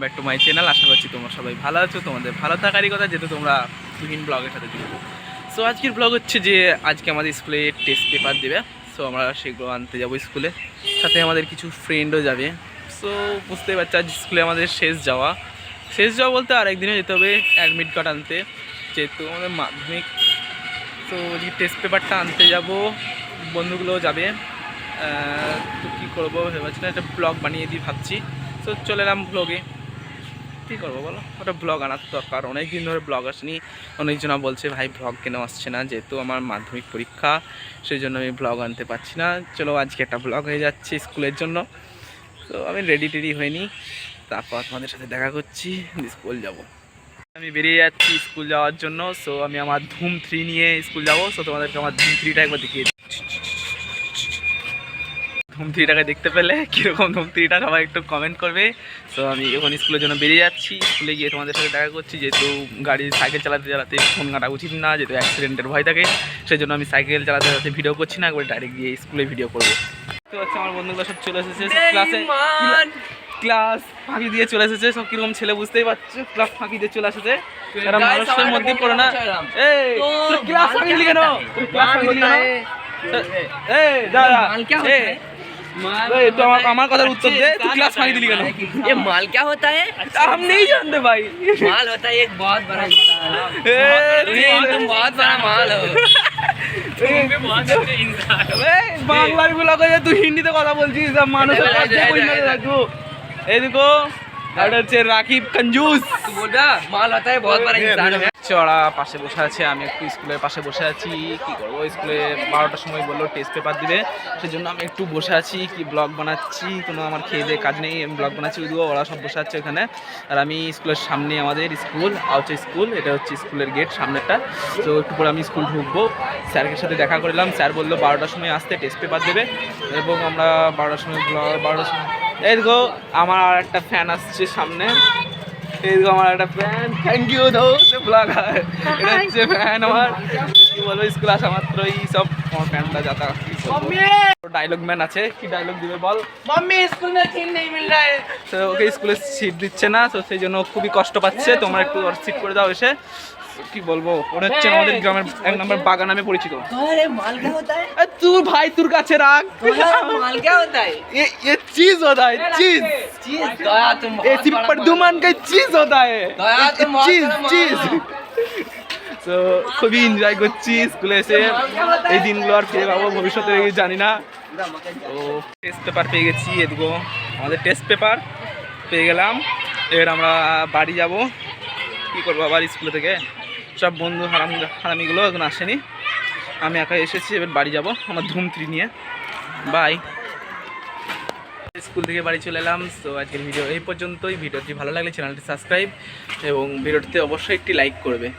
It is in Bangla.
Back to my channel. আশা করছি তোমরা সবাই ভালো আছো, তোমাদের ভালো থাকারই কথা, যেহেতু তোমরা বিভিন্ন ব্লগের সাথে যুক্ত। সো আজকের ব্লগ হচ্ছে যে আজকে আমাদের স্কুলে টেস্ট পেপার দেবে। সো আমরা সেগুলো আনতে যাবো স্কুলে, সাথে আমাদের কিছু ফ্রেন্ডও যাবে। সো বুঝতেই পারছি আজ স্কুলে আমাদের শেষ যাওয়া বলতে আর একদিনে যেতে হবে অ্যাডমিট কার্ড আনতে, যেহেতু আমাদের মাধ্যমিক। তো যে টেস্ট পেপারটা আনতে যাব, বন্ধুগুলোও যাবে। তো কী করবো ভেবেছি না, একটা ব্লগ বানিয়ে দিই ভাবছি। তো চলে এলাম ব্লগে, কী করবো বলো, ওটা ব্লগ আনার দরকার। অনেক দিন ধরে ব্লগ আসেনি, অনেকজনা বলছে ভাই ব্লগ কেন আসছে না, যেহেতু আমার মাধ্যমিক পরীক্ষা সেই জন্য আমি ব্লগ আনতে পারছি না। চলো আজকে একটা ব্লগ হয়ে যাচ্ছে স্কুলের জন্য। তো আমি রেডি হয়নি, তারপর তোমাদের সাথে দেখা করছি, স্কুল যাব। আমি বেরিয়ে যাচ্ছি স্কুল যাওয়ার জন্য। সো আমি আমার ধুম 3 নিয়ে স্কুল যাব। সো তোমাদেরকে আমার ধুম 3টা একবার দেখিয়ে দিই। ধুম 3টাকে দেখতে পেলে কীরকম ধুম 3টা সবাই একটু কমেন্ট করবে। সো আমি এখন স্কুলের জন্য বেরিয়ে যাচ্ছি। স্কুলে গিয়ে তোমাদের সাথে দেখা করছি, যেহেতু সাইকেল চালাতে ফোন ঘাটা উচিত না, যেহেতু অ্যাক্সিডেন্টের ভয় থাকে, সেই জন্য আমি সাইকেল চালাতে ভিডিও করছি না, একবার ডাইরেক্ট গিয়ে স্কুলে ভিডিও করবো। তো হচ্ছে আমার বন্ধুগুলো সব চলে এসেছে ক্লাস ফাঁকি দিয়ে চলে এসেছে। সব কিরকম ছেলে বুঝতেই পারছো, ক্লাস ফাঁকি দিয়ে চলে এসেছে। এরা মানুষের মধ্যে পড়ে না। এই ক্লাস ফাঁকি দিলি কেন? ক্লাস ফাঁকি দিলি কেন? এই দাদা, तो हमारे कथार उत्तर दे, तू क्लास फाड़ी दिली केन? ये माल क्या होता है? हम नहीं जानते भाई। माल होता है एक बहुत बड़ा इंसान। तुम बहुत बड़ा माल हो। বাংলার গুলো কই তুই হিন্দিতে কথা বলছিস, মানুষের কাছে কই না রাখবো। এই দেখো এটা হচ্ছে রাকিব कंजूस। तू बोल रहा माल होता है बहुत बड़ा इंसान है। চড়া পাশে বসে আছে, আমি একটু স্কুলের পাশে বসে আছি। কি করবো, স্কুলে 12টার সময় বললো টেস্ট পেপার দিবে, সেজন্য আমি একটু বসে আছি, কি ব্লগ বানাচ্ছি। কোনো আমার খেয়ে দিয়ে কাজ নেই, আমি ব্লগ বানাচ্ছি। ওরা সব বসে আছে ওখানে, আর আমি স্কুলের সামনে, আমাদের স্কুল আউটসাইড স্কুল, এটা হচ্ছে স্কুলের গেট সামনেরটা। তো একটু পরে আমি স্কুল ঢুকবো। স্যারের সাথে দেখা করলাম, স্যার বললো 12টার সময় আসতে টেস্ট পেপার দেবে, এবং আমরা 12টার সময় 12টার সময়। এই দেখো আমার আর একটা ফ্যান আসছে সামনে, এই দেখো আমার একটা ফ্যান। থ্যাংক ইউ দো ব্লগার, এটা হচ্ছে ফ্যান আমার। কি বলবো, স্কুল আসা মাত্রই সব আমার ফ্যানটা যাতা। ডায়লগ ম্যান আছে, কি ডায়লগ দিবে বল? मम्मी स्कूल में सीट नहीं मिल रहा है। তো ওকে স্কুলে সিট দিচ্ছে না, তো সেই জন্য খুবই কষ্ট পাচ্ছে। তোমরা একটু ওর সিট করে দাও এসে। কি বলবো, ওটা হচ্ছে আমাদের গ্রামের 1 নম্বর বাগা নামে পরিচিত। अरे माल क्या होता है? तू भाई তোর কাছে রাখ। माल क्या होता है? ये चीज होता है, चीज। चीज दया तुम ये सिंपल दुमान का चीज होता है, दया तुम चीज। তো খুবই এনজয় করছি স্কুলে এসে। এই দিনগুলো আর ফিরে পাবো ভবিষ্যতে জানি না। তো টেস্ট পেপার পেয়ে গেছি, এদিকে আমাদের টেস্ট পেপার পেয়ে গেলাম। এবার আমরা বাড়ি যাব। কী করবো আবার স্কুলে থেকে সব বন্ধু হারামিগুলো এখন আসেনি, আমি একা এসেছি। এবার বাড়ি যাব আমার ধুম 3 নিয়ে। বাই। স্কুল থেকে বাড়ি চলে এলাম। তো আজকের ভিডিও এই পর্যন্তই। ভিডিওটি ভালো লাগলে চ্যানেলটি সাবস্ক্রাইব এবং ভিডিওটিতে অবশ্যই একটি লাইক করবে।